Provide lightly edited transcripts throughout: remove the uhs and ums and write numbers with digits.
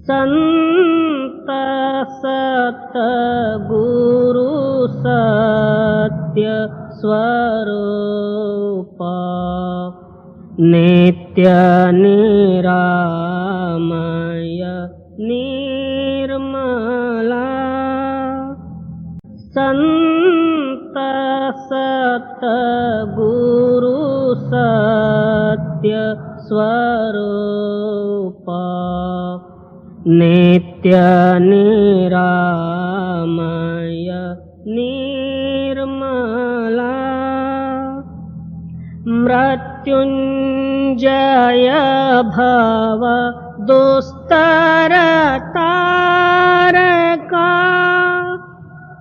संत सतगुरु सत्य स्वरूप नित्य निरामय निर्मला संत सतगुरु सत्य स्वरूप नित्य निरामय निर्मला मृत्युंजय भव दुस्तर तारका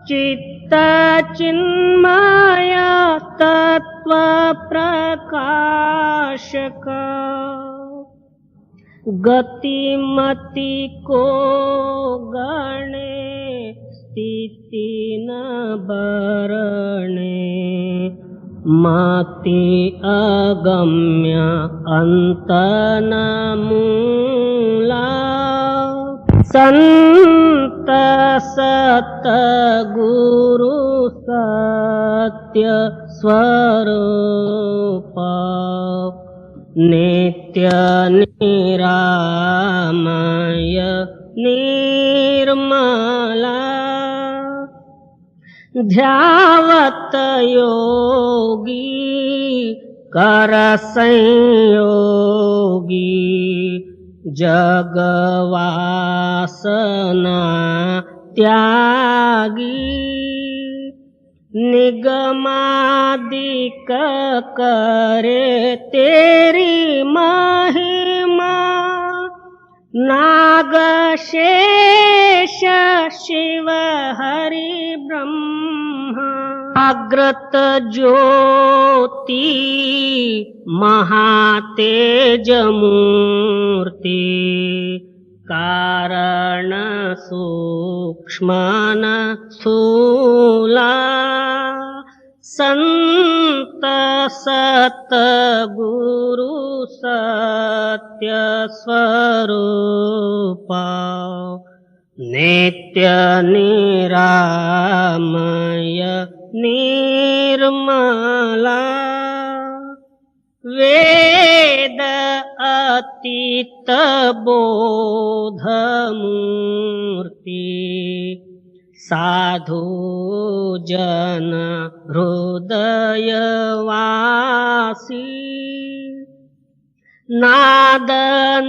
चित्त चिन्मय तत्व प्रकाशका गतिमति को गणे स्थिति न बरणे मति अगम्य अंत न मूला संत सतगुरु सत्य स्वरूप नित्य निरामय निर्मला ध्यावत योगी कर संयोगी जगवासना त्यागी निगमादिक करे तेरी महिमा नाग शेष शिव हरि ब्रह्मा अग्रत ज्योति महातेज मूर्ति कारण सूक्ष्म स्थूला संत सतगुरु सत्य स्वरूप नित्य निरामय निर्मला वेद अतीत बोध मूर्ति साधु जन हृदय वासी नाद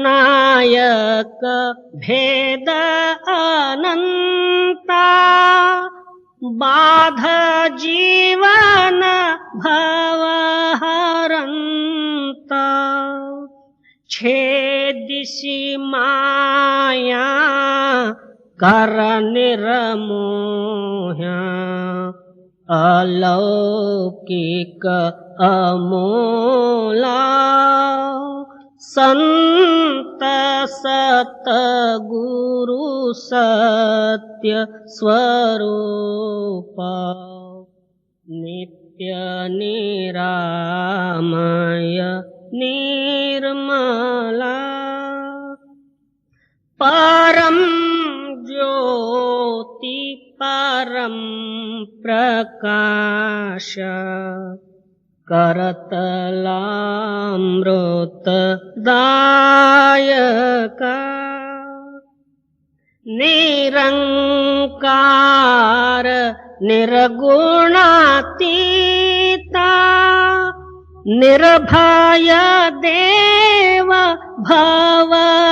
नायक भेद अनंता बाध जीवन भव हरंता छेदिसि माया कर निर्मोह्या अलौकिक अमोला संत सतगुरु सत्य स्वरूप नित्य निरामय निर्मला परम ज्योति परम प्रकाश करतलामृत दायका निरंकार निर्गुणातीता निर्भय देव भवरहिता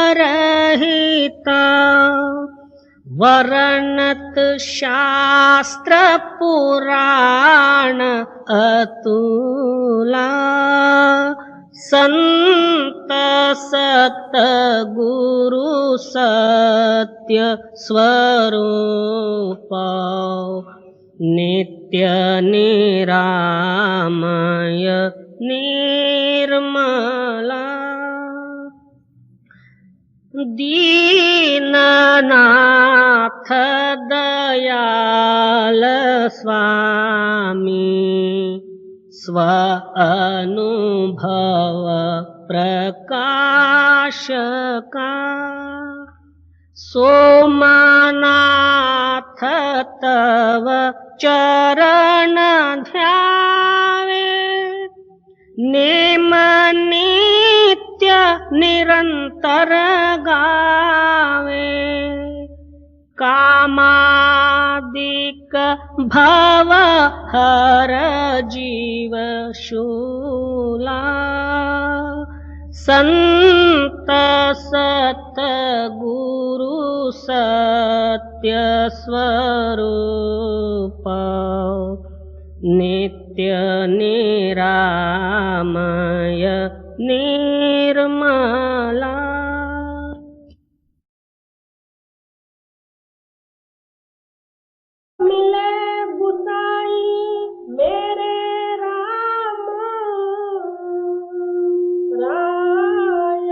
वर्णत शास्त्र पुराण अतुला संत सतगुरु सत्य स्वरूप नित्य निरामय निर्मला दीननाथ दयाल स्वामी स्व अनुभव प्रकाश का सोमनाथ तव चरण ध्यावे, नेम नित्य निरंतर गावे। कामादिक भव हर जीव शूला, संत सत गुरु सत्य स्वरूप, नित्य निरामय निर्मला। मिले बुसाई मेरे राम राय,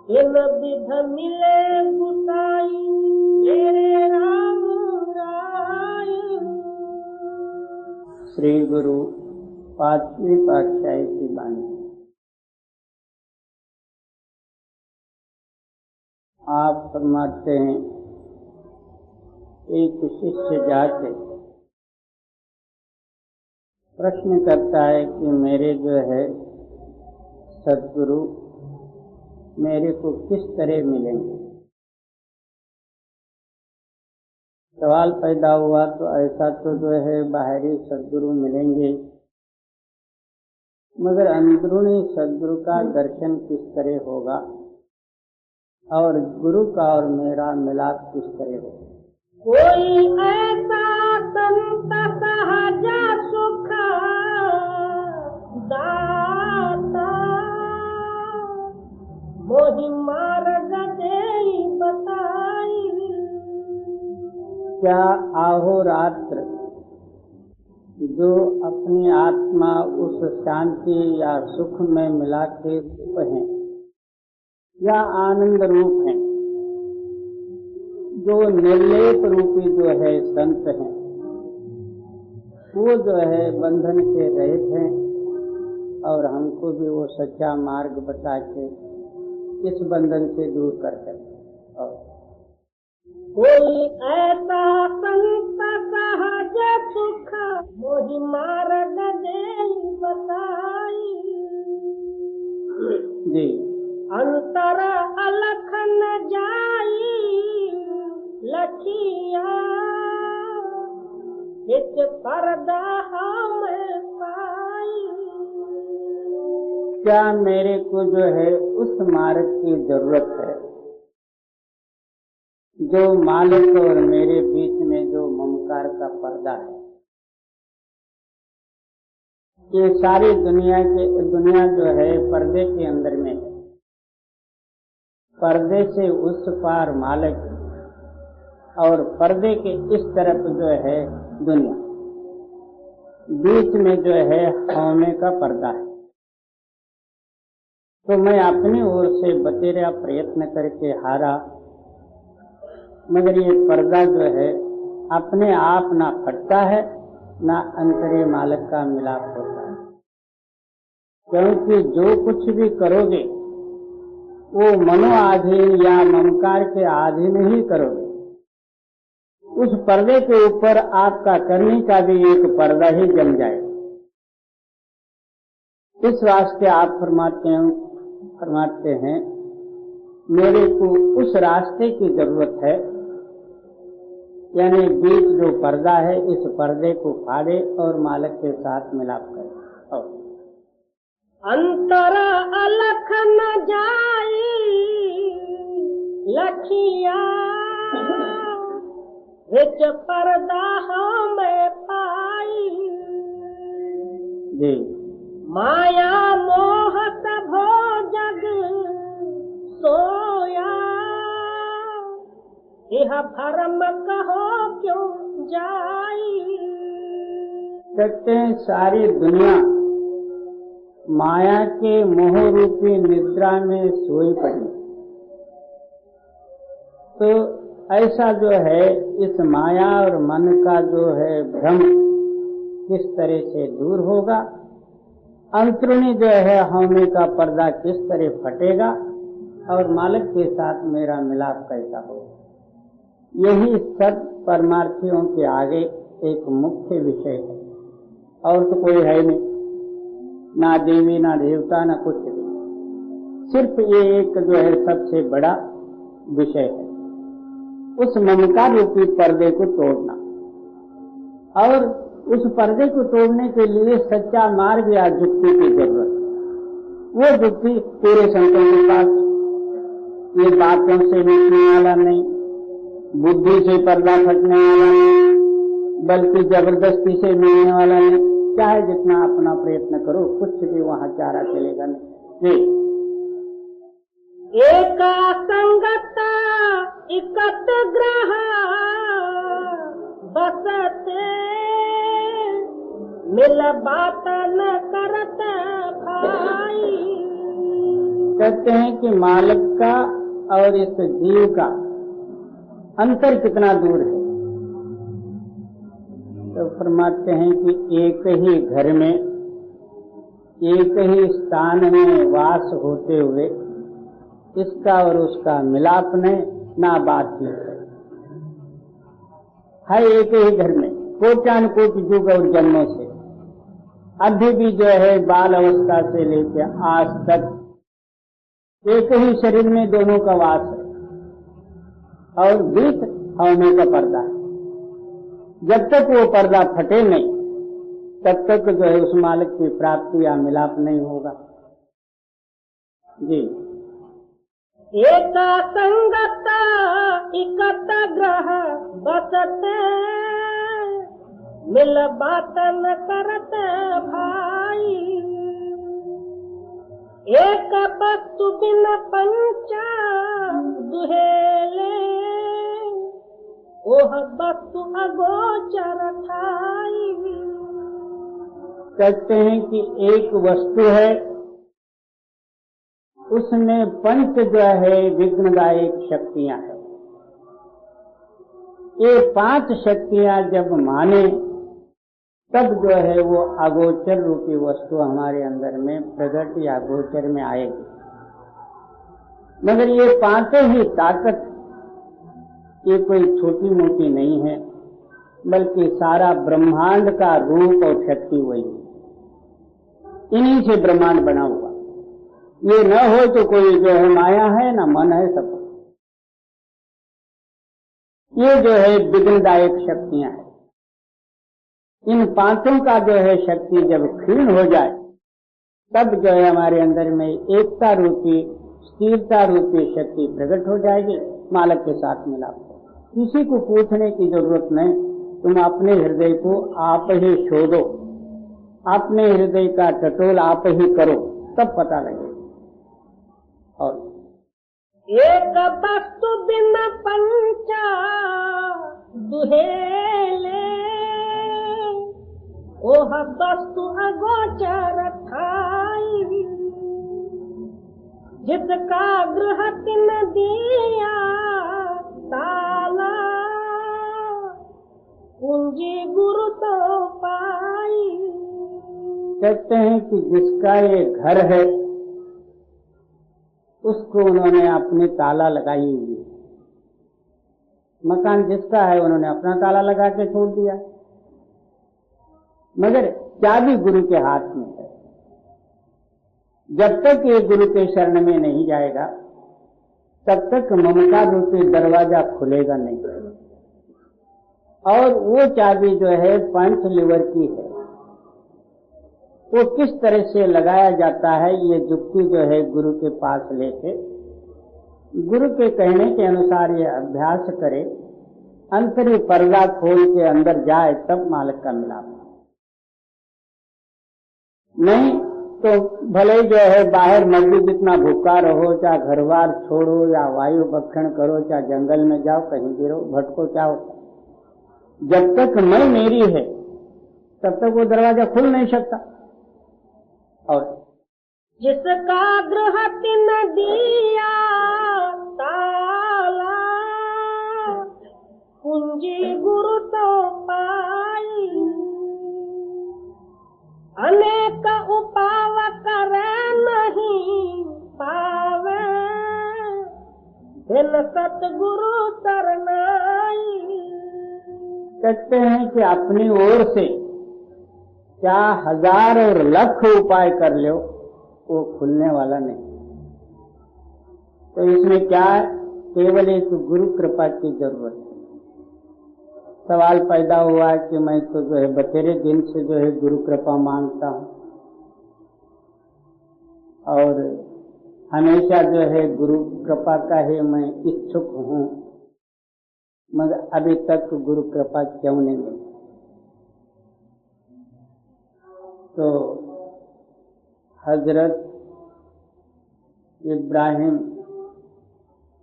इन विध मिले बुसाई मेरे राम राय। श्री गुरु पांचवी पातशाही की वाणी। आप फरमाते हैं, एक शिष्य जाके प्रश्न करता है कि मेरे जो है सद्गुरु मेरे को किस तरह मिलेंगे। सवाल पैदा हुआ तो ऐसा तो जो है बाहरी सद्गुरु मिलेंगे, मगर अंदरूनी सद्गुरु का दर्शन किस तरह होगा और गुरु का और मेरा मिलाप किस तरह होगा। कोई ऐसा संत सहज सुख दाता, मोहि मार्ग देई बताई। क्या अहोरात्र जो अपनी आत्मा उस शांति या सुख में मिला के हैं या आनंद रूप हैं, जो निर्लेप रूपी जो है संत हैं, वो जो है बंधन से रहित हैं और हमको भी वो सच्चा मार्ग बता के इस बंधन से दूर कर सकते। और कोई ऐसा संत सहज सुख मोहि मार्ग देई बताई। जी, अंतर अलख न जाई लखिया, हिच पर्दा हम पाई। क्या मेरे को जो है उस मार्ग की जरूरत है जो मालिक और मेरे बीच में जो ममकार का पर्दा है। ये सारी दुनिया जो है पर्दे के अंदर में है। पर्दे से उस पार मालिक और पर्दे के इस तरफ जो है दुनिया, बीच में जो है होने का पर्दा है। तो मैं अपनी ओर से बतेरा प्रयत्न करके हारा, मगर ये पर्दा जो है अपने आप ना फटता है ना अंतरे मालिक का मिलाप होता है। क्योंकि जो कुछ भी करोगे वो मनोआधीन या ममकार के अधीन ही करोगे। उस पर्दे के ऊपर आपका करने का भी एक पर्दा ही जम जाए। इस वास्ते आप फरमाते हैं मेरे को उस रास्ते की जरूरत है, यानी बीच जो पर्दा है इस पर्दे को फाड़े और मालिक के साथ मिलाप करे। और अंतर अलख न जाई लखिया, हिच पर्दा हम पाई। जी, माया मोहत भो जग सोया, यह भरम कहो क्यों जाई। कहते हैं सारी दुनिया माया के मोह रूपी निद्रा में सोई पड़ी। तो ऐसा जो है इस माया और मन का जो है भ्रम किस तरह से दूर होगा, अंतरूनी जो है होने का पर्दा किस तरह फटेगा, और मालिक के साथ मेरा मिलाप कैसा हो। यही सब परमार्थियों के आगे एक मुख्य विषय है, और तो कोई है नहीं, ना देवी ना देवता ना कुछ भी, सिर्फ ये एक जो है सबसे बड़ा विषय है, उस ममकार रूपी पर्दे को तोड़ना। और उस पर्दे को तोड़ने के लिए सच्चा मार्ग या जुक्ति की जरूरत। वो जुक्ति पूरे संतों के पास, ये बातों से मिटने वाला नहीं, बुद्धि से पर्दा फटने वाला नहीं, बल्कि जबरदस्ती से मिलने वाला नहीं। चाहे जितना अपना प्रयत्न करो, कुछ भी वहां चारा चलेगा नहीं। एका संगत इकत ग्रह बसते मिल बात न करत भाई। कहते हैं कि मालिक का और इस जीव का अंतर कितना दूर है। तो फरमाते हैं कि एक ही घर में, एक ही स्थान में वास होते हुए इसका और उसका मिलाप नहीं, ना बातचीत है एक ही घर में, कोटानुकोट युग और जन्मों से, अभी भी जो है बाल अवस्था से लेकर आज तक एक ही शरीर में दोनों का वास है, और बीच होने का पर्दा है। जब तक वो पर्दा फटे नहीं, तब तक जो है उस मालिक की प्राप्ति या मिलाप नहीं होगा। जी। एक संगत इकत ग्रह बसते मिल बात न करत भाई। एक वस्तु बिन पंचा दुहेले ओह वस्तु अगोचर ठाई। कहते हैं कि एक वस्तु है, उसमें पंच जो है विघ्नदायक शक्तियां हैं। ये 5 शक्तियां जब माने, तब जो है वो अगोचर रूपी वस्तु हमारे अंदर में प्रकट या गोचर में आएगी। मगर ये 5 ही ताकत, ये कोई छोटी मोटी नहीं है, बल्कि सारा ब्रह्मांड का रूप और शक्ति वही है। इन्हीं से ब्रह्मांड बना हुआ। ये न हो तो कोई जो है माया है, न मन है, सब ये जो है विघ्नदायक शक्तियां हैं। इन 5 का जो है शक्ति जब क्षीण हो जाए, तब जो है हमारे अंदर में एकता रूपी, स्थिरता रूपी शक्ति प्रकट हो जाएगी, मालिक के साथ मिलाप। किसी को पूछने की जरूरत नहीं, तुम अपने हृदय को आप ही शोधो, अपने हृदय का टटोल आप ही करो, तब पता लगेगा। और एक वस्तु बिन पंचा दुहेले ओह वस्तु अगोचर ठाई। जिसका गृह तिन दिया ताला पूंजी गुरु तो पाई। कहते हैं कि जिसका ये घर है, उसको उन्होंने अपनी ताला लगाई हुई है। मकान जिसका है उन्होंने अपना ताला लगा के छोड़ दिया, मगर चाबी गुरु के हाथ में है। जब तक ये गुरु के शरण में नहीं जाएगा, तब तक ममकार रूपी दरवाजा खुलेगा नहीं। और वो चाबी जो है 5 लीवर की है, वो किस तरह से लगाया जाता है, ये जुक्ति जो है गुरु के पास लेके, गुरु के कहने के अनुसार ये अभ्यास करे, अंतरी पर्दा खोल के अंदर जाए, तब मालिक का मिलाप। नहीं तो भले जो है बाहर मर्जी जितना भूखा रहो, चाहे घर बार छोड़ो या वायु भक्षण करो, चाहे जंगल में जाओ, कहीं भी रहो, भटको, क्या होता, जब तक मैं मेरी है तब तक वो दरवाजा खुल नहीं सकता। और जिसका गृह तिन दिया ताला पूंजी गुरु तो पाई। अनेक उपाव करे नहीं पावे बिन सतगुरु तरनाई। कहते हैं कि अपनी ओर से क्या हजार और लाख उपाय कर लो, वो खुलने वाला नहीं। तो इसमें क्या है, केवल एक गुरु कृपा की जरूरत है। सवाल पैदा हुआ कि मैं तो जो है बतेरे दिन से जो है गुरु कृपा मांगता हूं और हमेशा जो है गुरु कृपा का ही मैं इच्छुक हूं, मगर अभी तक गुरु कृपा क्यों नहीं मिली? तो हजरत इब्राहिम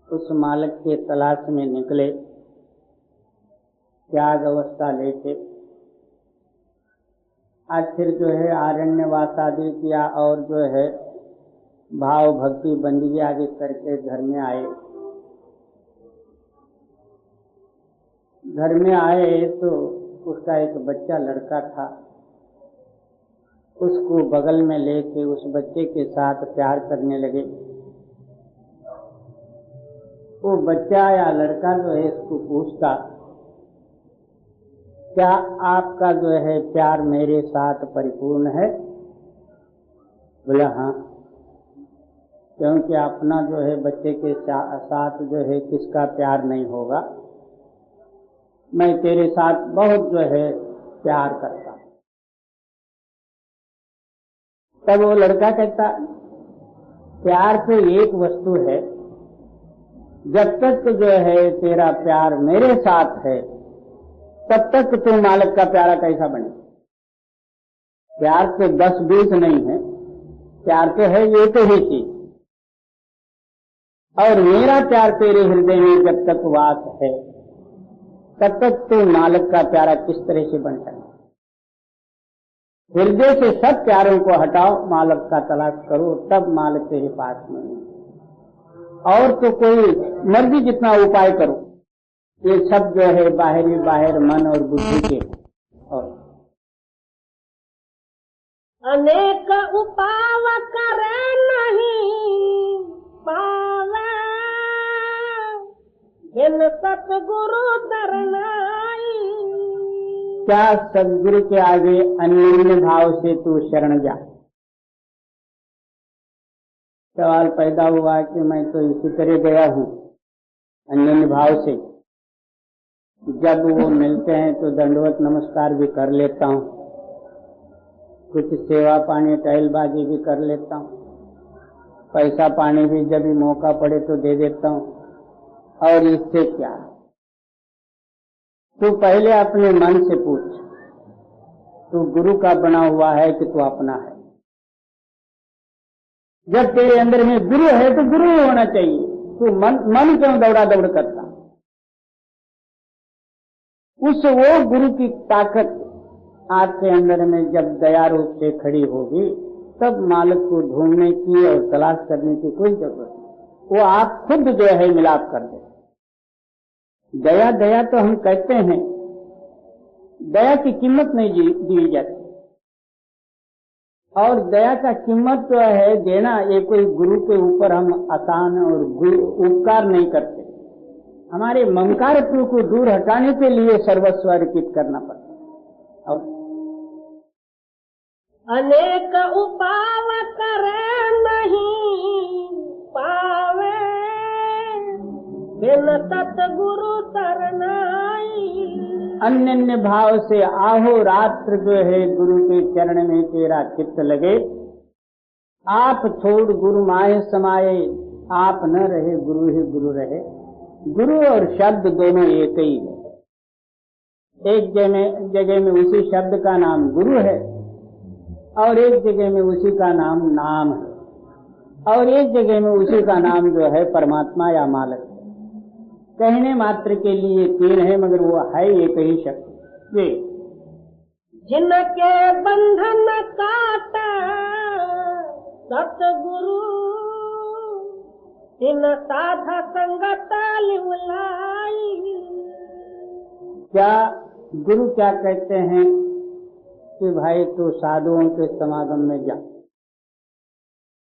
उस मालिक के तलाश में निकले, त्याग अवस्था लेके। आखिर जो है आरण्यवास आदि किया और जो है भाव भक्ति बंदगी आदि करके घर में आए। घर में आए तो उसका एक बच्चा लड़का था, उसको बगल में लेके उस बच्चे के साथ प्यार करने लगे। वो बच्चा या लड़का जो है इसको पूछता, क्या आपका जो है प्यार मेरे साथ परिपूर्ण है? बोला हाँ, क्योंकि अपना जो है बच्चे के साथ जो है किसका प्यार नहीं होगा, मैं तेरे साथ बहुत जो है प्यार करता। तब वो लड़का कहता, प्यार तो एक वस्तु है, जब तक जो है तेरा प्यार मेरे साथ है तब तक तू मालिक का प्यारा कैसा बने? प्यार तो 10-20 नहीं है, प्यार तो है एक ही चीज, और मेरा प्यार तेरे हृदय में जब तक वास है तब तक तू मालिक का प्यारा किस तरह से बन सकता? हृदय से सब प्यारों को हटाओ, मालिक का तलाश करो, तब मालिक तेरे पास नहीं। और तो कोई मर्जी जितना उपाय करो, ये सब जो है बाहर मन और बुद्धि के। और अनेक उपाव करे नहीं पावे, बिन सतगुरु तरनाई। क्या सदगुरु के आगे अन्य भाव से तू शरण जा? सवाल पैदा हुआ कि मैं तो इसी तरह गया हूं अन्य भाव से, जब वो मिलते हैं तो दंडवत नमस्कार भी कर लेता हूं, कुछ सेवा पानी टहलबाजी भी कर लेता हूं, पैसा पानी भी जब भी मौका पड़े तो दे देता हूं, और इससे क्या? तू पहले अपने मन से पूछ, तू गुरु का बना हुआ है कि तू अपना है? जब तेरे अंदर में गुरु है तो गुरु ही होना चाहिए, तू मन क्यों दौड़ा दौड़ करता? उस वो गुरु की ताकत आपके अंदर में जब दया रूप से खड़ी होगी, तब मालिक को ढूंढने की और तलाश करने की कोई जरूरत नहीं, वो आप खुद जो है मिलाप कर दे। दया दया तो हम कहते हैं, दया की कीमत नहीं दी जाती, और दया का कीमत जो है देना, ये कोई गुरु के ऊपर हम आसान और उपकार नहीं करते, हमारे ममकारत्व को दूर हटाने के लिए सर्वस्व अर्पित करना पड़ता है। और अनेक उपाव करे नहीं पावे, बिन सतगुरु तरनाई। अन्य भाव से आहो रात्र जो है गुरु के चरण में तेरा चित्त लगे, आप छोड़ गुरु माये समाये, आप न रहे गुरु ही गुरु रहे। गुरु और शब्द दोनों एक ही है। एक जगह में उसी शब्द का नाम गुरु है, और एक जगह में उसी का नाम नाम है, और एक जगह में उसी का नाम जो है परमात्मा या मालिक है। कहने मात्र के लिए तीन है, मगर वो है एक ही शब्द। ये जिनके बंधन काटा सतगुरु, तिन साधा संगत लिवलाई। क्या गुरु क्या कहते हैं कि भाई तू साधुओं के समागम में जा।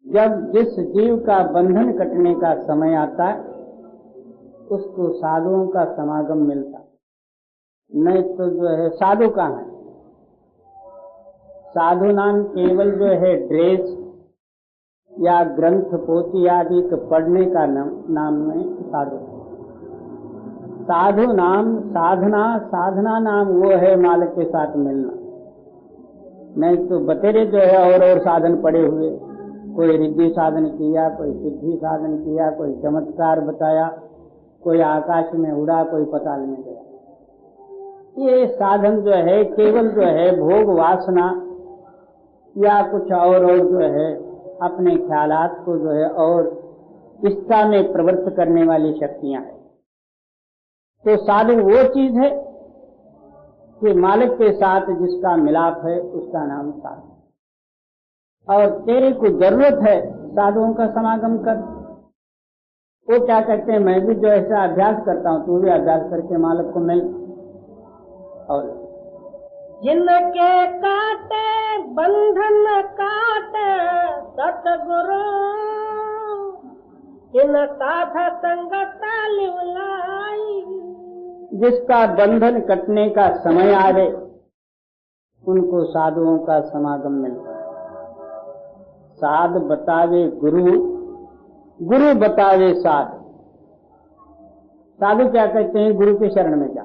जब जिस जीव का बंधन कटने का समय आता है, उसको साधुओं का समागम मिलता, नहीं तो जो है साधु कहाँ है। साधु नाम केवल जो है ड्रेस या ग्रंथ पोथी आदि तो पढ़ने का नाम में साधु। साधु नाम साधना नाम वो है मालिक के साथ मिलना। नहीं तो बतेरे जो है और साधन पड़े हुए, कोई रिद्धि साधन किया, कोई सिद्धि साधन किया, कोई चमत्कार बताया, कोई आकाश में उड़ा, कोई पताल में गया। ये साधन जो है केवल जो है भोग वासना या कुछ और जो है अपने ख्यालात को जो है और इच्छा में प्रवृत्त करने वाली शक्तियां हैं। तो साधु वो चीज है कि मालिक के साथ जिसका मिलाप है उसका नाम साधु। और तेरे को जरूरत है साधुओं का समागम कर। वो क्या कहते हैं, मैं भी जो ऐसा अभ्यास करता हूं, तू भी अभ्यास करके मालिक को मिल। और जिनके काटे बंधन काटे सतगुरु, इन साधा संगत लिवलाई। जिसका बंधन कटने का समय आवे उनको साधुओं का समागम मिलता है। साध बतावे गुरु, गुरु बतावे साध। साधु क्या कहते हैं, गुरु के शरण में जा।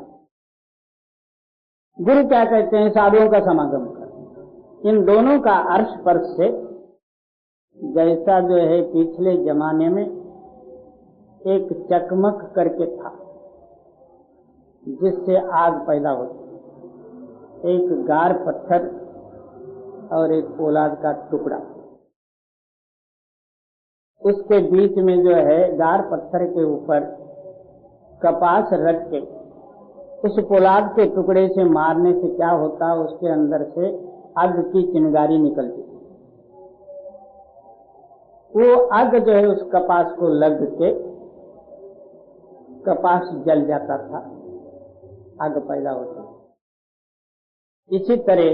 गुरु क्या कहते हैं, साधुओं का समागम कर। इन दोनों का अर्श स्पर्श से जैसा जो है पिछले जमाने में एक चकमक करके था जिससे आग पैदा होती, एक गार पत्थर और एक पोलाद का टुकड़ा, उसके बीच में जो है गार पत्थर के ऊपर कपास रख के उस पोलाद के टुकड़े से मारने से क्या होता, उसके अंदर से आग की चिंगारी निकलती। वो आग जो है उस कपास को लग के कपास जल जाता था, आग पैदा होती। इसी तरह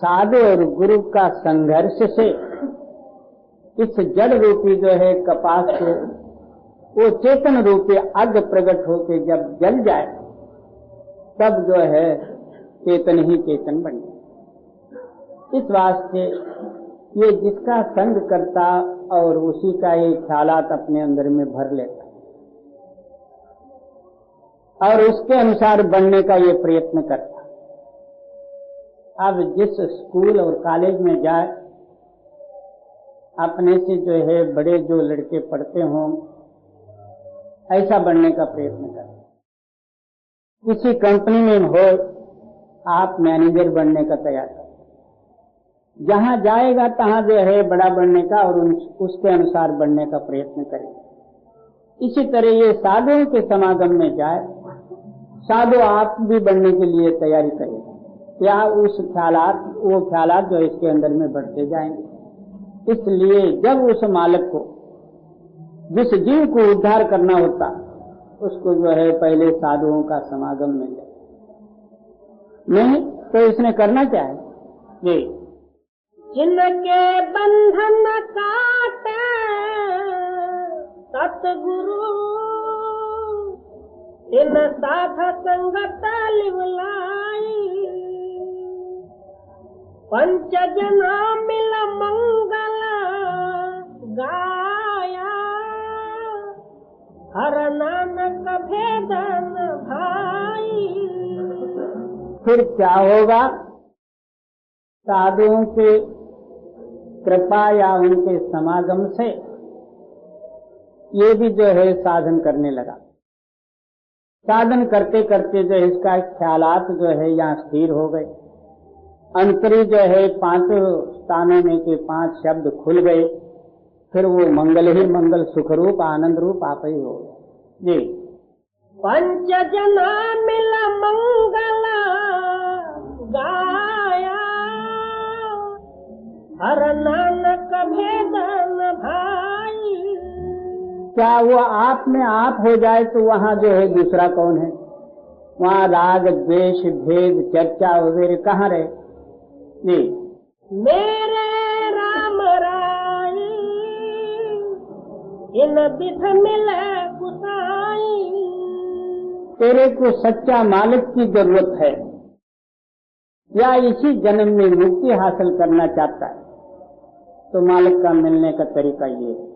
साधु और गुरु का संघर्ष से इस जड़ रूपी जो है कपास को वो चेतन रूपी आग प्रकट होकर जब जल जाए तब जो है चेतन ही चेतन बन जाए। इस वास्ते ये जिसका संग करता और उसी का ये ख्यालात अपने अंदर में भर लेता और उसके अनुसार बनने का ये प्रयत्न करता। अब जिस स्कूल और कॉलेज में जाए, अपने से जो है बड़े जो लड़के पढ़ते हों ऐसा बनने का प्रयत्न करता। किसी कंपनी में हो, आप मैनेजर बनने का तैयार कर। जहां जाएगा तहां जो है बड़ा बनने का और उसके अनुसार बनने का प्रयत्न करेगा। इसी तरह ये साधुओं के समागम में जाए, साधु आप भी बनने के लिए तैयारी करेगा। या उस वो ख्यालात जो इसके अंदर में बढ़ते जाएंगे। इसलिए जब उस मालिक को, जिस जीव को उद्धार करना होता, उसको जो है पहले साधुओं का समागम मिले। नहीं तो इसने करना क्या है, ये जिनके बंधन काटे सतगुरु, इन साधा संगत लिवलाई। पंच जना मिल मंगल गाया, हर नानक भेदन भाई। फिर क्या होगा, साधुओं के कृपा या उनके समागम से ये भी जो है साधन करने लगा। साधन करते करते जो है इसका ख्यालात जो है यहाँ स्थिर हो गए। अंतरी जो है 5 स्थानों में के 5 शब्द खुल गए। फिर वो मंगल ही मंगल, सुख रूप, आनंद रूप आप ही हो गए जी। पंच जना मिल मंगल गाया, हर नानक भेदन भाई। क्या वो आप में आप हो जाए तो वहाँ जो है दूसरा कौन है? वहाँ राग द्वेष भेद चर्चा वगैरह कहाँ रहे जी। मेरे राम राई इन विध मिले गुसाई। तेरे को सच्चा मालिक की जरूरत है या इसी जन्म में मुक्ति हासिल करना चाहता है तो मालिक का मिलने का तरीका ये है।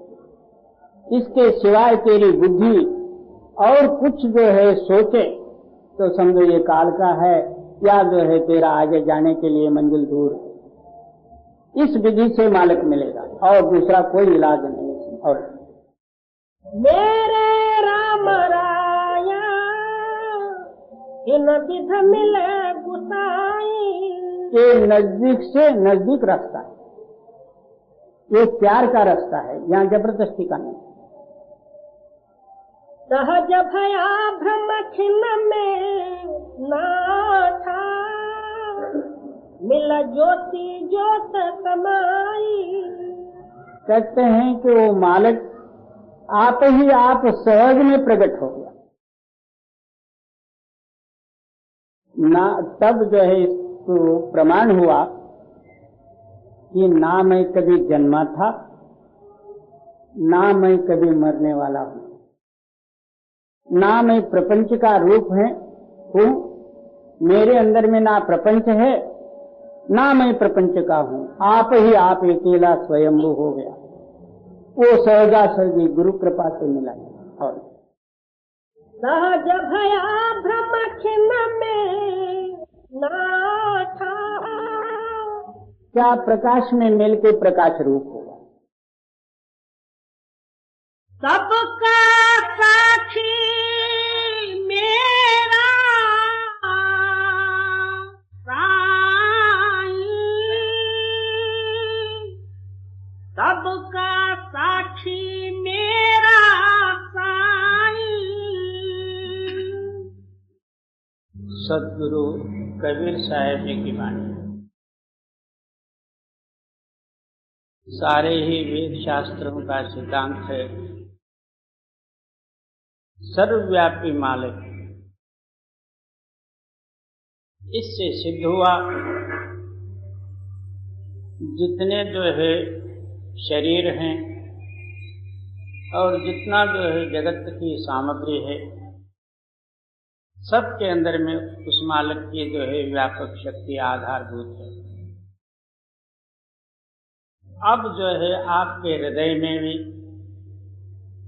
इसके सिवाय तेरी बुद्धि और कुछ जो है सोचे तो समझो ये काल का है या जो है तेरा आगे जाने के लिए मंजिल दूर है। इस विधि से मालिक मिलेगा और दूसरा कोई इलाज नहीं। और मेरे राम राया इन विध मिले गुसाई। ये नजदीक से नजदीक रास्ता है, ये प्यार का रास्ता है, यहाँ जबरदस्ती का नहीं। सहज भया भ्रम खिन्न में ना था, मिला ज्योति ज्योत समाई। कहते हैं कि वो मालिक आप ही आप सहज में प्रकट हो गया ना। तब जो है इसको प्रमाण हुआ कि ना मैं कभी जन्मा था ना मैं कभी मरने वाला हूं, ना मैं प्रपंच का रूप हूं, मेरे अंदर में ना प्रपंच है ना मैं प्रपंच का हूं। आप ही आप अकेला स्वयंभू हो गया। वो सहजा सहजी गुरु कृपा से मिला। और सहज भया भ्रम खिन्न में ना था, क्या प्रकाश में मिल के प्रकाश रूप होगा। सबका साक्षी मेरा साईं, सबका साक्षी मेरा साईं। सदगुरु कबीर साहब जी की वाणी। सारे ही वेद शास्त्रों का सिद्धांत है सर्वव्यापी मालिक। इससे सिद्ध हुआ जितने जो है शरीर हैं और जितना जो है जगत की सामग्री है सबके अंदर में उस मालिक की जो है व्यापक शक्ति आधारभूत है। अब जो है आपके हृदय में भी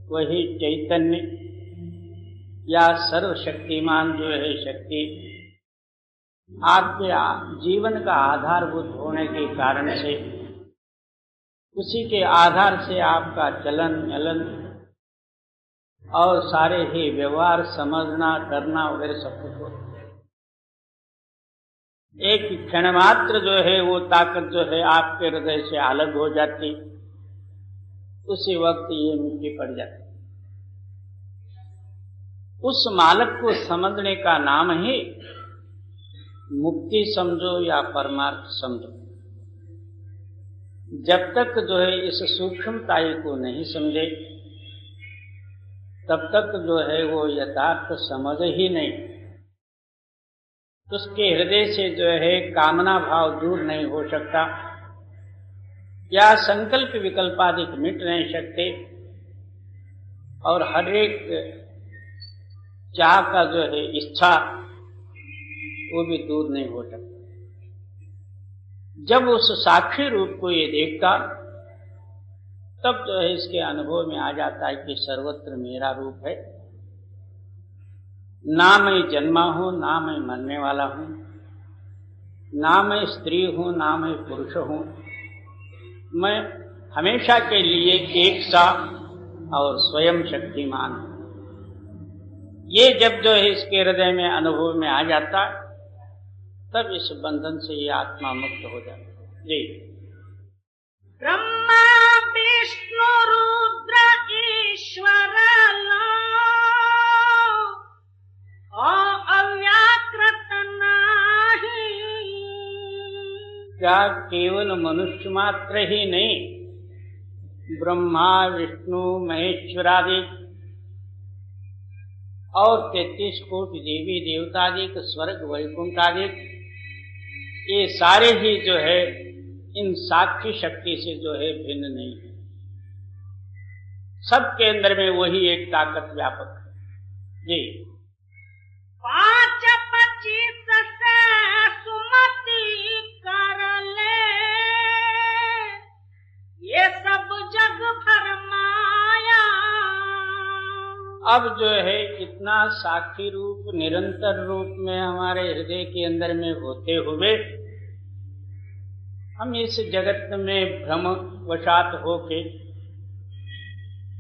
वही चैतन्य या सर्वशक्तिमान जो है शक्ति आपके जीवन का आधारभूत होने के कारण से उसी के आधार से आपका चलन चलन और सारे ही व्यवहार समझना करना वगैरह सब कुछ होता है। एक क्षण मात्र जो है वो ताकत जो है आपके हृदय से अलग हो जाती, उसी वक्त ये मिट्टी पड़ जाती। उस मालिक को समझने का नाम ही मुक्ति समझो या परमार्थ समझो। जब तक जो है इस सूक्ष्मता को नहीं समझे तब तक जो है वो यथार्थ समझ ही नहीं। उसके हृदय से जो है कामना भाव दूर नहीं हो सकता या संकल्प विकल्पादिक मिट नहीं सकते और हर एक चाह का जो है इच्छा वो भी दूर नहीं हो सकता। जब उस साक्षी रूप को ये देखता तब जो है इसके अनुभव में आ जाता है कि सर्वत्र मेरा रूप है। ना मैं जन्मा हूं ना मैं मरने वाला हूं, ना मैं स्त्री हूं ना मैं पुरुष हूं, मैं हमेशा के लिए एक सा और स्वयं शक्तिमान हूं। ये जब जो है इसके हृदय में अनुभव में आ जाता तब इस बंधन से ये आत्मा मुक्त हो जाती। जी। ब्रह्मा विष्णु रुद्र ईश्वर अव्याकृत नाही। क्या केवल मनुष्य मात्र ही नहीं, ब्रह्मा विष्णु महेश्वरादि और 33 कोटि देवी देवतादिक स्वर्ग वैकुंठादिक ये सारे ही जो है इन साक्षी शक्ति से जो है भिन्न नहीं है। सबके अंदर में वही एक ताकत व्यापक है। जी 5-25 से सुमति कर ले, ये सब जग फरमाया। अब जो है इतना साक्षी रूप निरंतर रूप में हमारे हृदय के अंदर में होते हुए हम इस जगत में भ्रम वशात होके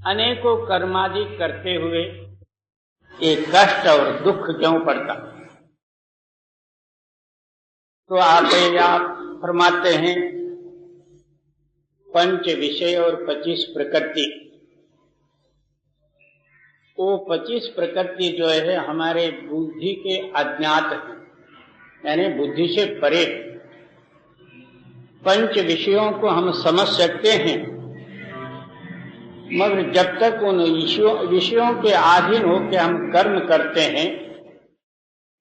अनेकों कर्मादि करते हुए एक कष्ट और दुख क्यों पड़ता? तो आप फरमाते हैं 5 विषय और 25 प्रकृति। वो 25 प्रकृति जो है हमारे बुद्धि के अज्ञात है, यानी बुद्धि से परे। 5 विषयों को हम समझ सकते हैं, मगर जब तक उन विषयों के अधीन होकर हम कर्म करते हैं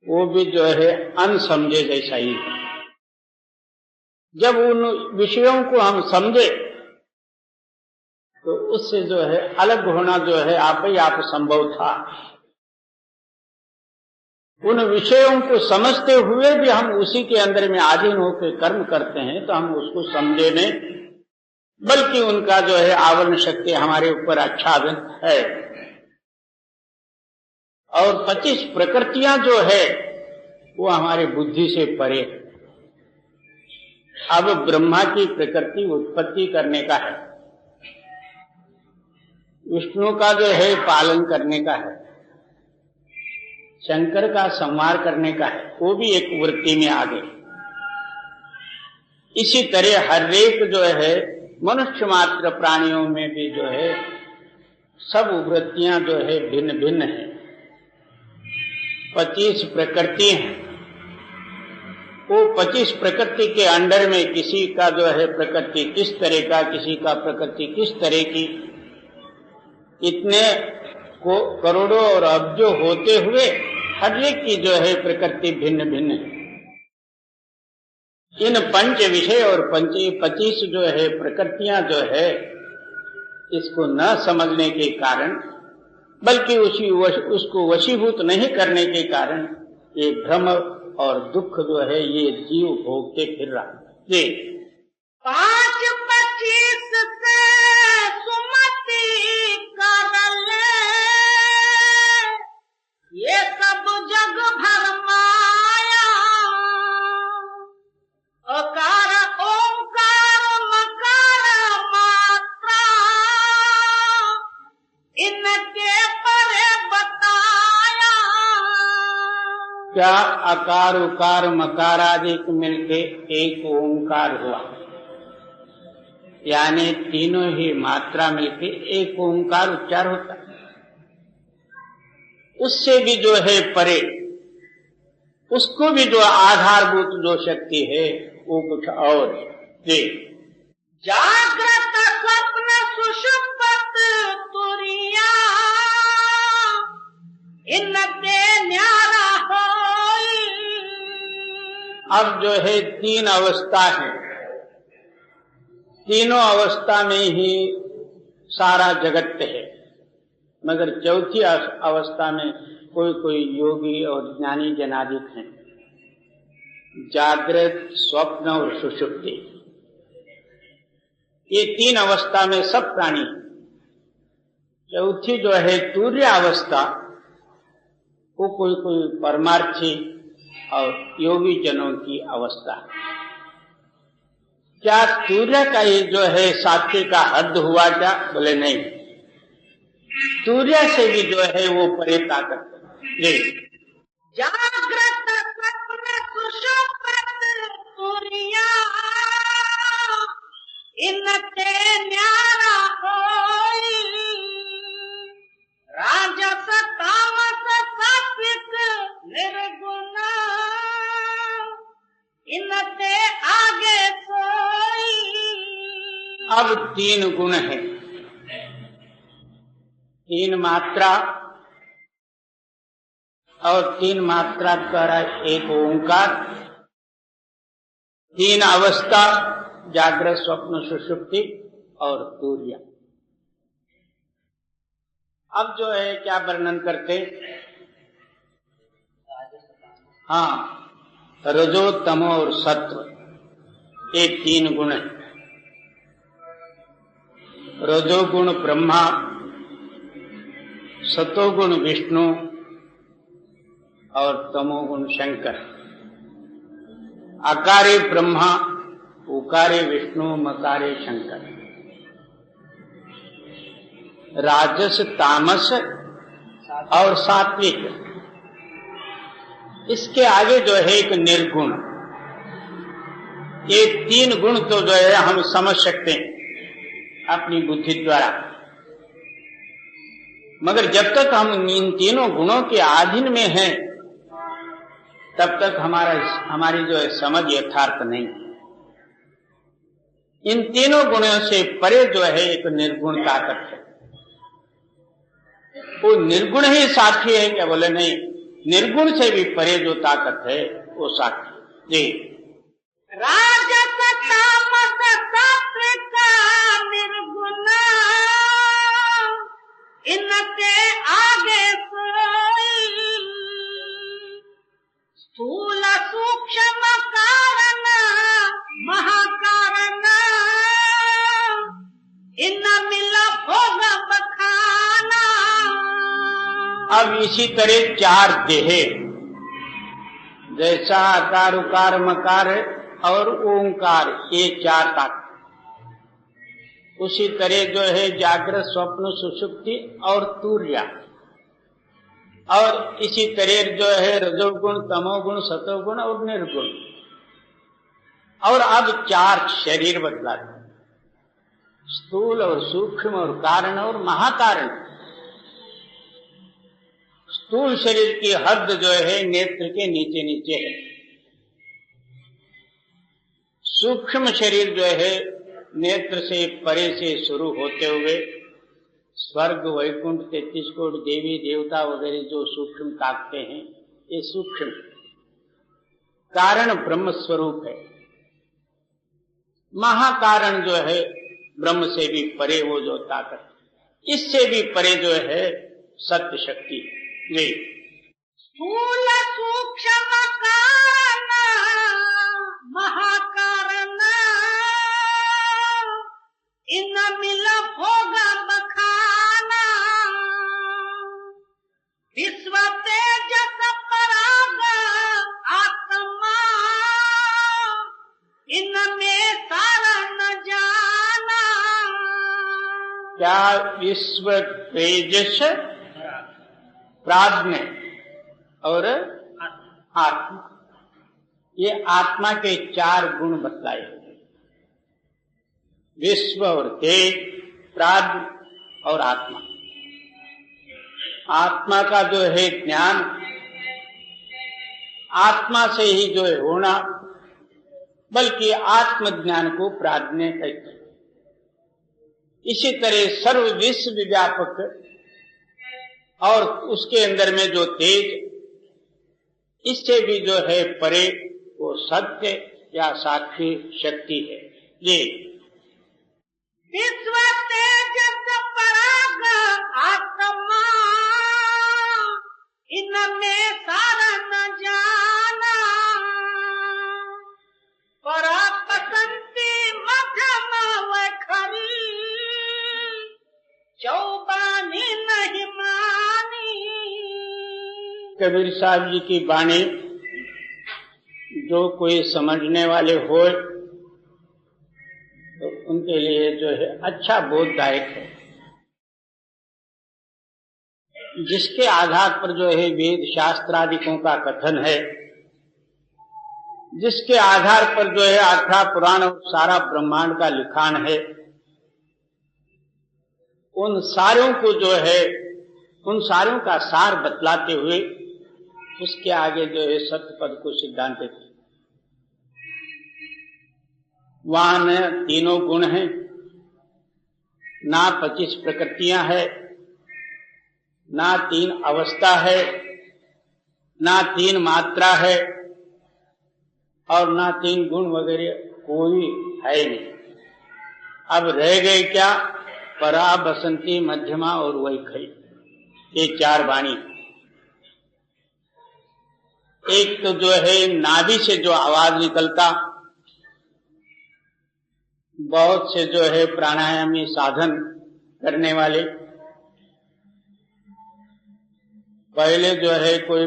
वो भी जो है अनसमझे जैसा ही है। जब उन विषयों को हम समझे तो उससे जो है अलग होना जो है आप ही आप संभव था। उन विषयों को समझते हुए भी हम उसी के अंदर में अधीन होकर कर्म करते हैं तो हम उसको समझे नहीं, बल्कि उनका जो है आवरण शक्ति हमारे ऊपर आच्छादित है। और 25 प्रकृतियां जो है वो हमारे बुद्धि से परे। अब ब्रह्मा की प्रकृति उत्पत्ति करने का है, विष्णु का जो है पालन करने का है, शंकर का संहार करने का है, वो भी एक वृत्ति में आ गए। इसी तरह हर एक जो है मनुष्य मात्र प्राणियों में भी जो है सब वृत्तियां जो है भिन्न भिन्न है। 25 प्रकृति हैं। वो 25 प्रकृति के अंडर में किसी का जो है प्रकृति किस तरह का, किसी का प्रकृति किस तरह की, इतने को करोड़ों और अब्जों होते हुए हर एक की जो है प्रकृति भिन्न भिन्न है। इन 5 विषय और 25 जो है प्रकृतियां जो है इसको न समझने के कारण, बल्कि उसको वशीभूत नहीं करने के कारण ये भ्रम और दुख जो है ये जीव भोगते फिर रहा है। 5-25 से सुमति कर ले, ये सब जग भरमाया। अकार ओंकार मकार मात्रा, इनके परे बताया। क्या आकार उकार मकार आदि मिलके एक ओंकार हुआ, यानी तीनों ही मात्रा मिलके एक ओंकार उच्चार होता है। उससे भी जो है परे, उसको भी जो आधारभूत जो शक्ति है वो कुछ और है। जागृत स्वप्न सुषुप्त तुरिया, इनके न्यारा होई। अब जो है 3 अवस्था है, तीनों अवस्था में ही सारा जगत है, मगर चौथी अवस्था में कोई कोई योगी और ज्ञानी जनादिक हैं, जागृत स्वप्न और सुषुप्ति। ये 3 अवस्था में सब प्राणी। चौथी जो है तुर्य अवस्था, वो कोई कोई परमार्थी और योगी जनों की अवस्था। क्या तुर्य का ये जो है सात्विक का हद हुआ क्या? बोले नहीं, तुर्य से भी जो है वो परे ताकत है। जागृत स्वप्न सुषुप्त तुरिया, इनके न्यारा होई। राजस तामस सात्विक निर्गुण, इनके आगे सोई। अब 3 गुण है, 3 मात्रा और 3 मात्रा द्वारा एक ओंकार, 3 अवस्था जागृत स्वप्न सुषुप्ति और तुर्य। अब जो है क्या वर्णन करते, हाँ, रजो तमो और सत्व, ये 3 गुण है। रजोगुण ब्रह्मा, सतोगुण विष्णु और तमोगुण शंकर। आकारे ब्रह्मा, उकारे विष्णु, मकारे शंकर। राजस, तामस और सात्विक, इसके आगे जो है एक निर्गुण। ये 3 गुण तो जो है हम समझ सकते हैं अपनी बुद्धि द्वारा, मगर जब तक हम इन 3 गुणों के अधीन में हैं तब तक हमारी जो है समझ यथार्थ नहीं है। इन 3 गुणों से परे जो है एक निर्गुण ताकत है। वो निर्गुण ही साक्षी है क्या? बोले नहीं, निर्गुण से भी परे जो ताकत है वो साक्षी। जी, राजस तामस सात्विक निर्गुण, इनके आगे सोई, स्थूल सूक्ष्म कारण महाकारण, इन मिल भोग बखाना। अब इसी तरह 4 देह, जैसा आकार उकार मकार और ओंकार, ये 4 ताकत। उसी तरह जो है जागृत स्वप्न सुषुप्ति और तूर्या, और इसी तरह जो है रजोगुण तमोगुण सतोगुण और निर्गुण। और अब 4 शरीर बदला, स्थूल और सूक्ष्म और कारण और महाकारण। स्थूल शरीर की हद जो है नेत्र के नीचे नीचे है। सूक्ष्म शरीर जो है नेत्र से परे से शुरू होते हुए स्वर्ग वैकुंठ 33 कोटि देवी देवता वगैरह जो सूक्ष्म ताकते हैं, ये सूक्ष्म। कारण ब्रह्म स्वरूप है। महाकारण जो है ब्रह्म से भी परे वो जो ताकत, इससे भी परे जो है सत्य शक्ति। जी, स्थूल सूक्ष्म कारण महाकारण, इन मिल भोग बखाना। विश्व तेजस पराग आत्मा, इनमें सारा न जाना। क्या विश्व तेजस प्राज्ञ और आत्मा, ये आत्मा के 4 गुण बतलाए। विश्व और तेज, प्राज्ञ और आत्मा। आत्मा का जो है ज्ञान, आत्मा से ही जो है होना, बल्कि आत्मज्ञान को प्राज्ञ कहते हैं। इसी तरह सर्व विश्व व्यापक और उसके अंदर में जो तेज, इससे भी जो है परे वो सत्य या साक्षी शक्ति है। ये विश्व तेजस पराग आत्मा, इनमें सारा न जाना। परा बसंती मध्यम व खरी, चौबानी नहीं मानी। कबीर साहब जी की वाणी जो कोई समझने वाले हो तो उनके लिए जो है अच्छा बोधदायक है। जिसके आधार पर जो है वेद शास्त्रादिकों का कथन है, जिसके आधार पर जो है 18 पुराण और सारा ब्रह्मांड का लिखान है, उन सारों को जो है, उन सारों का सार बतलाते हुए उसके आगे जो है सत्य पद को सिद्धांत थे। वहां न 3 गुण हैं, ना 25 प्रकृतियां है, ना 3 अवस्था है, ना 3 मात्रा है, और ना 3 गुण वगैरह कोई है नहीं। अब रह गए क्या? परा बसंती मध्यमा और वैखरी। ये 4 वाणी। एक तो जो है नाभि से जो आवाज निकलता, बहुत से जो है प्राणायामी साधन करने वाले पहले जो है कोई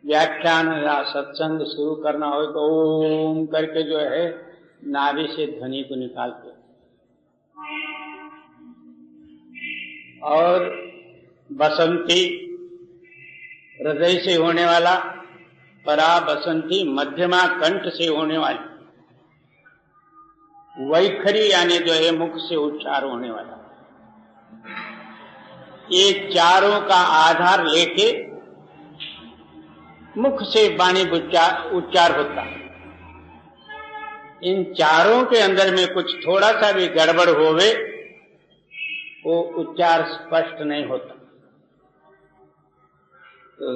व्याख्यान या सत्संग शुरू करना हो तो ओम करके जो है नाभि से ध्वनि को निकालते, और बसंती हृदय से होने वाला, परा बसंती मध्यमा कंठ से होने वाली, वैखरी यानी जो है मुख से उच्चार होने वाला, ये चारों का आधार लेके मुख से वाणी उच्चार होता। इन चारों के अंदर में कुछ थोड़ा सा भी गड़बड़ होवे वो उच्चार स्पष्ट नहीं होता। तो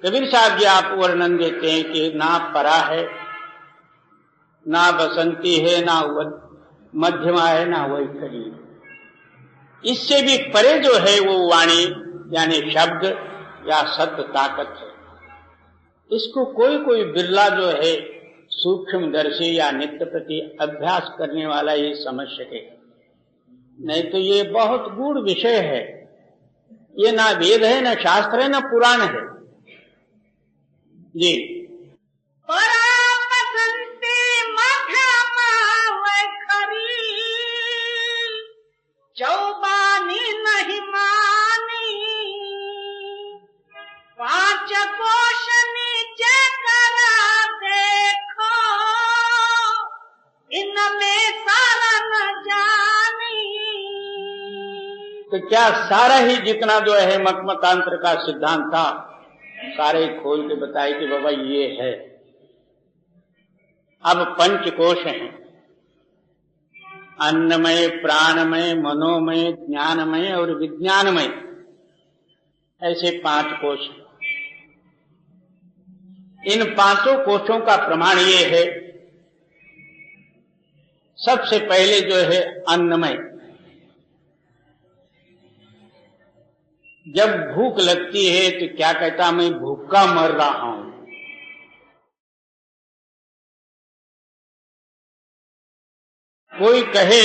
कबीर साहब जी आप वर्णन देते हैं कि ना परा है, ना बसंती है, ना मध्यमा है, ना वैखरी। इससे भी परे जो है वो वाणी यानी शब्द या सत्य ताकत है। इसको कोई कोई बिरला जो है सूक्ष्मदर्शी या नित्य प्रति अभ्यास करने वाला ही समझ सके, नहीं तो ये बहुत गूढ़ विषय है। ये ना वेद है, ना शास्त्र है, ना पुराण है जी। चौबानी नहीं मानी, 5 कोश नीचे करा देखो, इनमें सारा न जानी। तो क्या सारा ही जितना जो है मकमतांत्र का सिद्धांत था सारे खोल के बताए कि बाबा ये है। अब 5 कोश हैं, अन्नमय, प्राणमय, मनोमय, ज्ञानमय और विज्ञानमय, ऐसे 5 कोश। इन 5 कोशों का प्रमाण ये है, सबसे पहले जो है अन्नमय। जब भूख लगती है तो क्या कहता, मैं भूखा मर रहा हूं। कोई कहे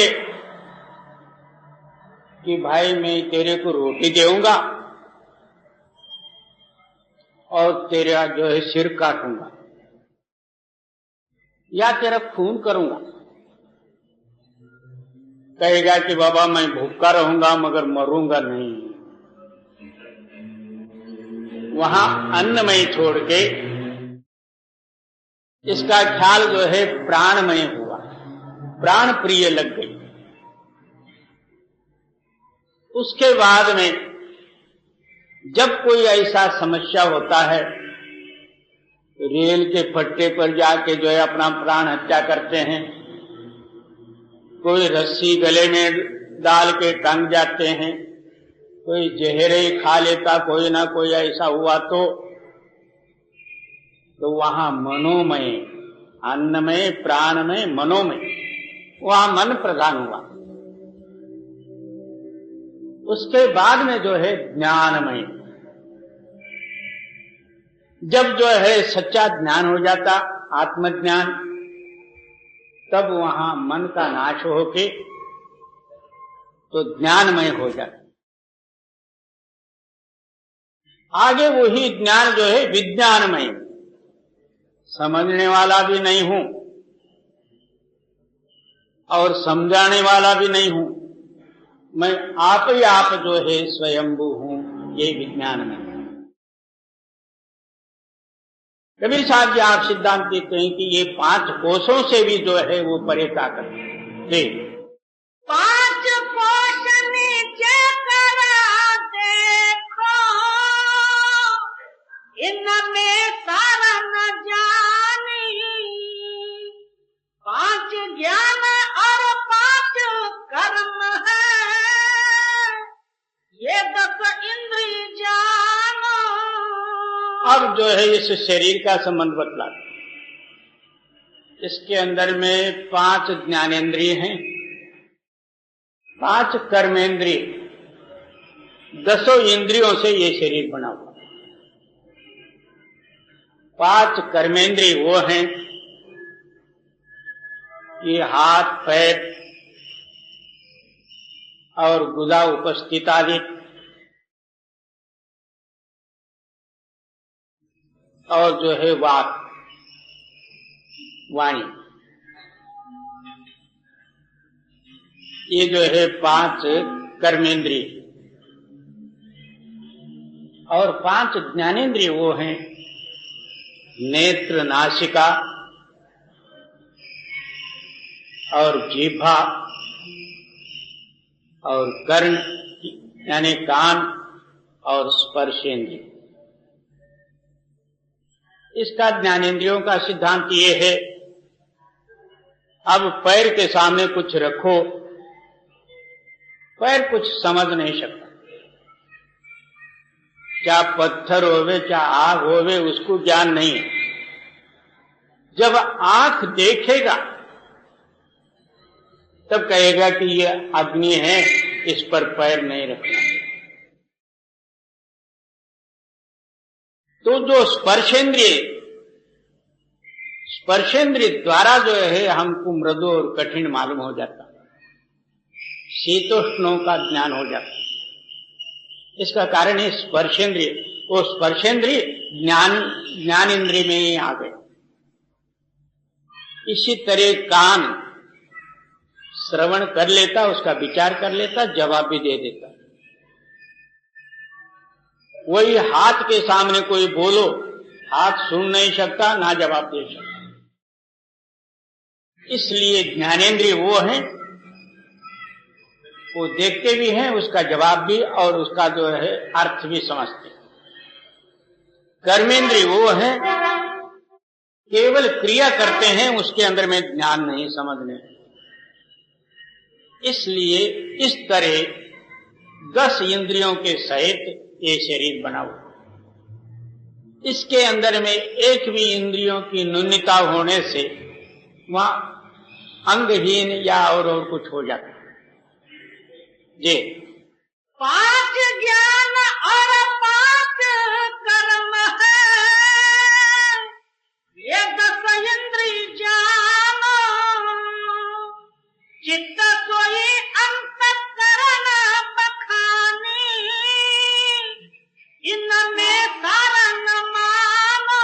कि भाई मैं तेरे को रोटी देऊंगा और तेरा जो है सिर काटूंगा या तेरा खून करूंगा, कहेगा कि बाबा मैं भूखा रहूंगा मगर मरूंगा नहीं। वहां अन्नमय छोड़ के इसका ख्याल जो है प्राणमय हुआ, प्राण प्रिय लग गई। उसके बाद में जब कोई ऐसा समस्या होता है, रेल के पट्टे पर जाके जो है अपना प्राण हत्या करते हैं, कोई रस्सी गले में डाल के टंग जाते हैं, कोई जहरे खा लेता, कोई ना कोई ऐसा हुआ तो वहां मनोमय, अन्नमय, प्राणमय, मनोमय, वहां मन प्रधान हुआ। उसके बाद में जो है ज्ञानमय। जब जो है सच्चा ज्ञान हो जाता, आत्मज्ञान, तब वहां मन का नाश होके तो ज्ञानमय हो जाता। आगे वही ज्ञान जो है विज्ञानमय, समझने वाला भी नहीं हूं और समझाने वाला भी नहीं हूं, मैं आप ही आप जो है स्वयंभू हूं, ये विज्ञान में। कबीर साहब जी आप सिद्धांत देते हैं कि ये 5 कोशों से भी जो है वो परे ताकत है। 5 कोश नीचे करा देखो, इनमें सारा न जानी। 5 ज्ञान और 5 कर्म है, ये 10 इंद्रिय जानो। अब जो है इस शरीर का संबंध बतला, इसके अंदर में 5 ज्ञानेंद्रिय हैं, 5 कर्मेंद्रिय 10 इंद्रियों से ये शरीर बना हुआ। 5 कर्मेंद्रिय वो हैं, ये हाथ पैर और गुदा उपस्थित आदि, और जो है वाक वाणी, ये जो है 5 कर्मेंद्रिय। और 5 ज्ञानेंद्रिय वो हैं, नेत्र नासिका और जीभा और कर्ण यानी कान और स्पर्शेंद्रिय। इसका ज्ञानेंद्रियों का सिद्धांत ये है, अब पैर के सामने कुछ रखो, पैर कुछ समझ नहीं सकता, क्या पत्थर होवे क्या आग होवे उसको ज्ञान नहीं है। जब आंख देखेगा तब कहेगा कि ये अग्नि है, इस पर पैर नहीं रखना। तो जो स्पर्शेंद्रिय द्वारा जो है हमको मृदु और कठिन मालूम हो जाता, शीतोष्णों का ज्ञान हो जाता। इसका कारण है स्पर्शेंद्रिय। वो स्पर्शेंद्रिय ज्ञान इंद्रिय में ही आ गए। इसी तरह कान श्रवण कर लेता, उसका विचार कर लेता, जवाब भी दे देता। वही हाथ के सामने कोई बोलो, हाथ सुन नहीं सकता ना जवाब दे सकता। इसलिए ज्ञानेंद्रिय वो हैं, वो देखते भी हैं, उसका जवाब भी और उसका जो है अर्थ भी समझते। कर्मेंद्रिय वो हैं, केवल क्रिया करते हैं, उसके अंदर में ज्ञान नहीं समझने। इसलिए इस तरह 10 इंद्रियों के सहित ये शरीर बना हुआ। इसके अंदर में एक भी इंद्रियों की न्यूनता होने से वहां अंगहीन या और कुछ हो जाता है। जी 5 ज्ञान और 5 कर्म है, ये 10 इंद्रिय जानो, चित्त सोई अंतःकरण बखानी, इनमें सारन मानो।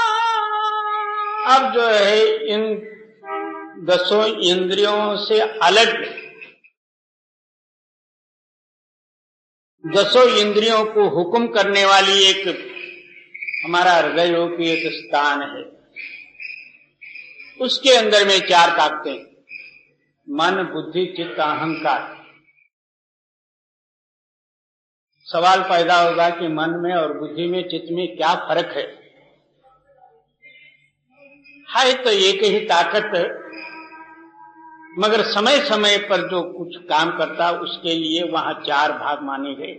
अब जो है इन 10 इंद्रियों से अलग 10 इंद्रियों को हुक्म करने वाली एक हमारा हृदय रूपी एक स्थान है। उसके अंदर में 4 ताकतें, मन बुद्धि चित्त अहंकार। सवाल पैदा होगा कि मन में और बुद्धि में चित्त में क्या फर्क है तो एक ही ताकत, मगर समय समय पर जो कुछ काम करता उसके लिए वहां 4 भाग माने गए।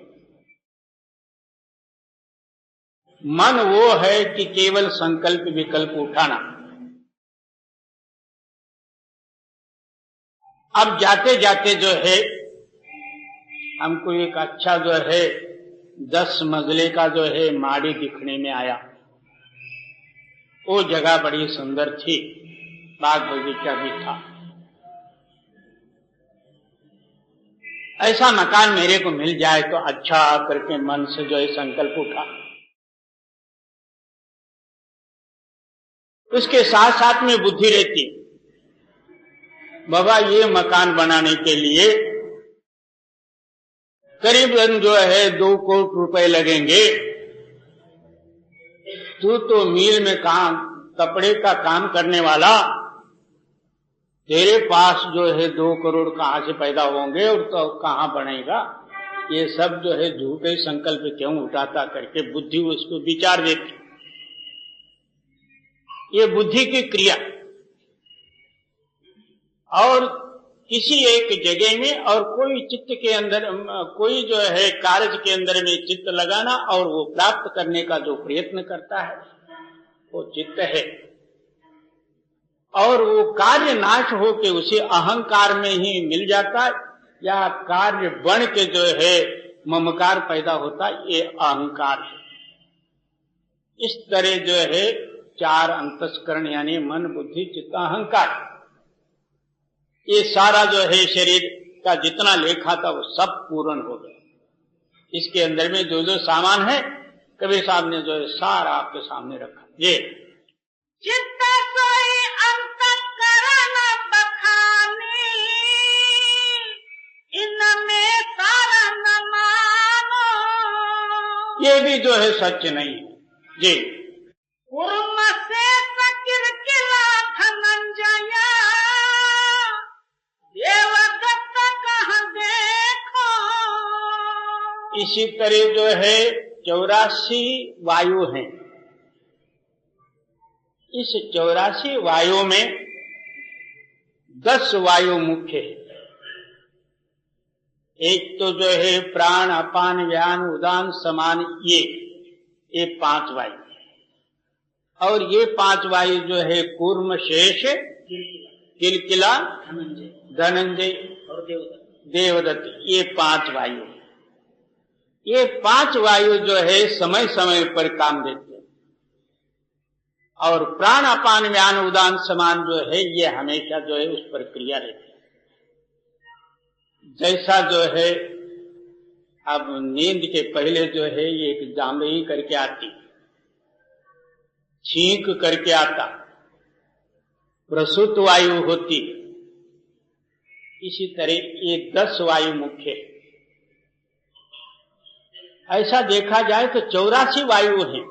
मन वो है कि केवल संकल्प विकल्प उठाना। अब जाते जाते जो है हमको एक अच्छा जो है 10 मंजिले का जो है माड़ी दिखने में आया। वो जगह बड़ी सुंदर थी, बाग बगीचा भी था। ऐसा मकान मेरे को मिल जाए तो अच्छा करके मन से जो है संकल्प उठा। उसके साथ साथ में बुद्धि रहती, बाबा ये मकान बनाने के लिए करीबन जो है 2 करोड़ रुपए लगेंगे। तू तो मिल में काम कपड़े का काम करने वाला, तेरे पास जो है 2 करोड़ कहां से पैदा होंगे और तो कहां बनेगा। ये सब जो है झूठे संकल्प क्यों उठाता करके बुद्धि उसको विचार देती। ये बुद्धि की क्रिया। और किसी एक जगह में और कोई चित्त के अंदर कोई जो है कार्य के अंदर में चित्त लगाना और वो प्राप्त करने का जो प्रयत्न करता है वो चित्त है। और वो कार्य नाश होके उसे अहंकार में ही मिल जाता है, या कार्य बन के जो है ममकार पैदा होता, ये अहंकार है। इस तरह जो है 4 अंतस्करण यानी मन, बुद्धि, चित्त, अहंकार, ये सारा जो है शरीर का जितना लेखा था वो सब पूर्ण हो गया। इसके अंदर में जो जो सामान है कबीर साहब ने जो है सारा आपके सामने रखा। ये चित्त सोई अंतःकरण बखानी, इनमें सारा न मानो। ये भी जो है सच नहीं है जी। उर्म से किला धनंजय, देवदत्त कहाँ देखो। इसी तरह जो है 84 वायु हैं। इस 84 वायु में 10 वायु मुख्य है। एक तो जो है प्राण, अपान, व्यान, उदान, समान, ये 5 वायु, और ये 5 वायु जो है कूर्म, शेष, किलकिला, धनंजय और देवदत्त, ये 5 वायु। ये 5 वायु जो है समय समय पर काम देते हैं, और प्राण, अपान, व्यान, उदान, समान जो है ये हमेशा जो है उस पर क्रिया रहती है। जैसा जो है अब नींद के पहले जो है ये एक जांबई करके आती, छींक करके आता, प्रसूत वायु होती, इसी तरह ये 10 वायु मुख्य है। ऐसा देखा जाए तो 84 वायु हैं,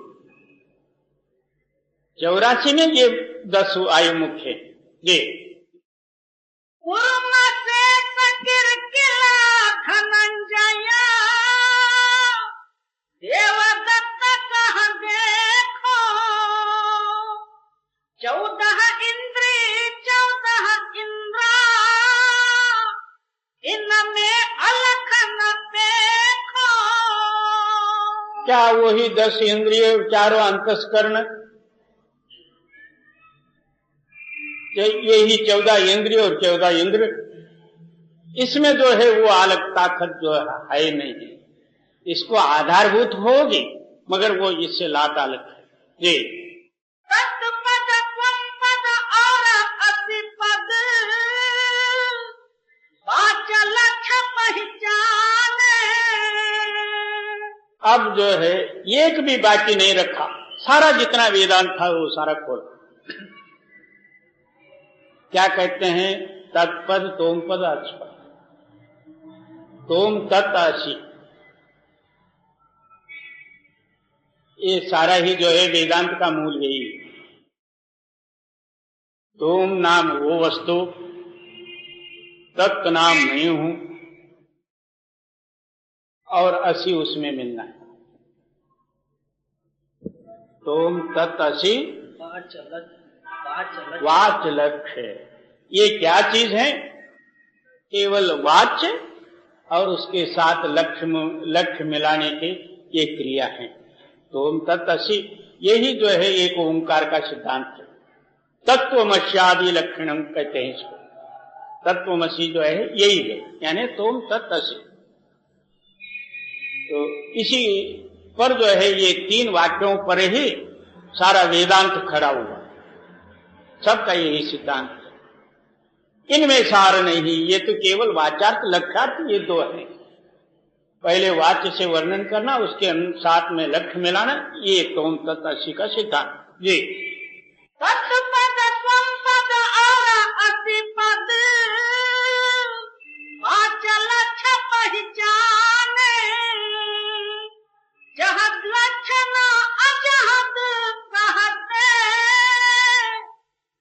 84 में ये 10 वायु मुख्य है। ये उर्म से किला धनंजय, देवदत्त कहाँ देखो। 14 इंद्री 14 इंद्रा, इनमें अलख न देखो। क्या वही 10 इंद्रिय, चारों अंतस्करण, यही 14 इंद्रिय और 14 इंद्र, इसमें जो है वो अलग ताकत जो है नहीं। इसको आधारभूत होगी मगर वो इससे लात अलग है जी। तत्पद त्वंपद और अतिपद, वाचलक्ष पहचाने। अब जो है एक भी बाकी नहीं रखा, सारा जितना वेदांत था वो सारा खोला। क्या कहते हैं? तत्पद, तोमपद, अचपद, तोम, तत्, असी, ये सारा ही जो है वेदांत का मूल यही है। तोम नाम वो वस्तु, तत् नाम नहीं हूं, और असी उसमें मिलना है। तोम, तत्, असी, वाच लक्ष्य, ये क्या चीज है? केवल वाच्य और उसके साथ लक्ष्य मिलाने के ये क्रिया है। तोम, तत्, असी, यही जो है एक ओंकार का सिद्धांत है। तत्वमस्यादि लक्षणम कहते हैं इसको। तत्वमसी जो है यही है, यानी तोम, तत्, असी। तो इसी पर जो है ये 3 वाक्यों पर ही सारा वेदांत खड़ा हुआ, सबका यही सिद्धांत है। इनमें सार नहीं, ये तो केवल वाचार्थ लक्ष्यार्थ ये 2 है। पहले वाच्य से वर्णन करना, उसके साथ में लक्ष्य मिलाना, ये तोम, तत्, असी का सिद्धांत जी। तत्पद त्वंपद और अतिपद, वाचलक्ष पहचाने। जहद लक्षण अजहद कहते,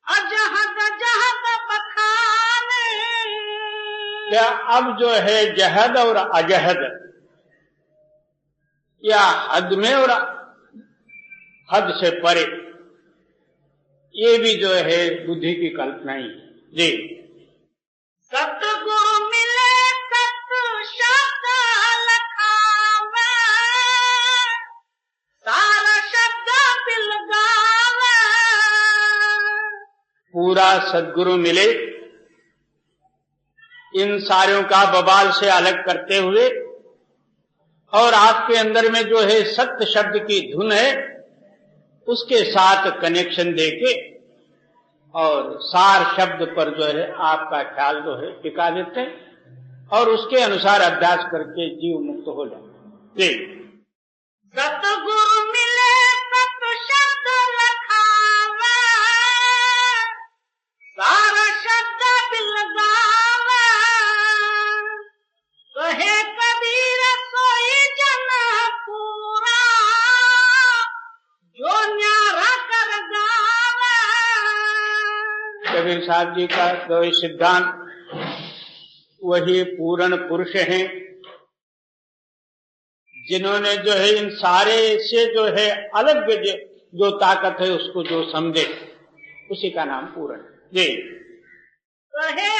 अजहद जहद बखाने। क्या अब जो है जहद और अजहद, या हद में और हद से परे, ये भी जो है बुद्धि की कल्पना ही जी। सतगुरु मिले सत शब्द लखावे, सारा शब्द बिलगावे। पूरा सद्गुरु मिले, इन सारों का बवाल से अलग करते हुए और आपके अंदर में जो है सत्य शब्द की धुन है, उसके साथ कनेक्शन देके और सार शब्द पर जो है आपका ख्याल जो है टिका देते हैं और उसके अनुसार अभ्यास करके जीव मुक्त हो जाए। सतगुरु मिले सत शब्द लखावे, सारा शब्द बिलगावे, कहे कबीर सोई जन पूरा, जो न्यारा कर गावे। कबीर साहब जी का जो सिद्धांत वही पूर्ण पुरुष हैं, जिन्होंने जो है इन सारे से जो है अलग जो ताकत है उसको जो समझे, उसी का नाम पूर्ण। जी कहे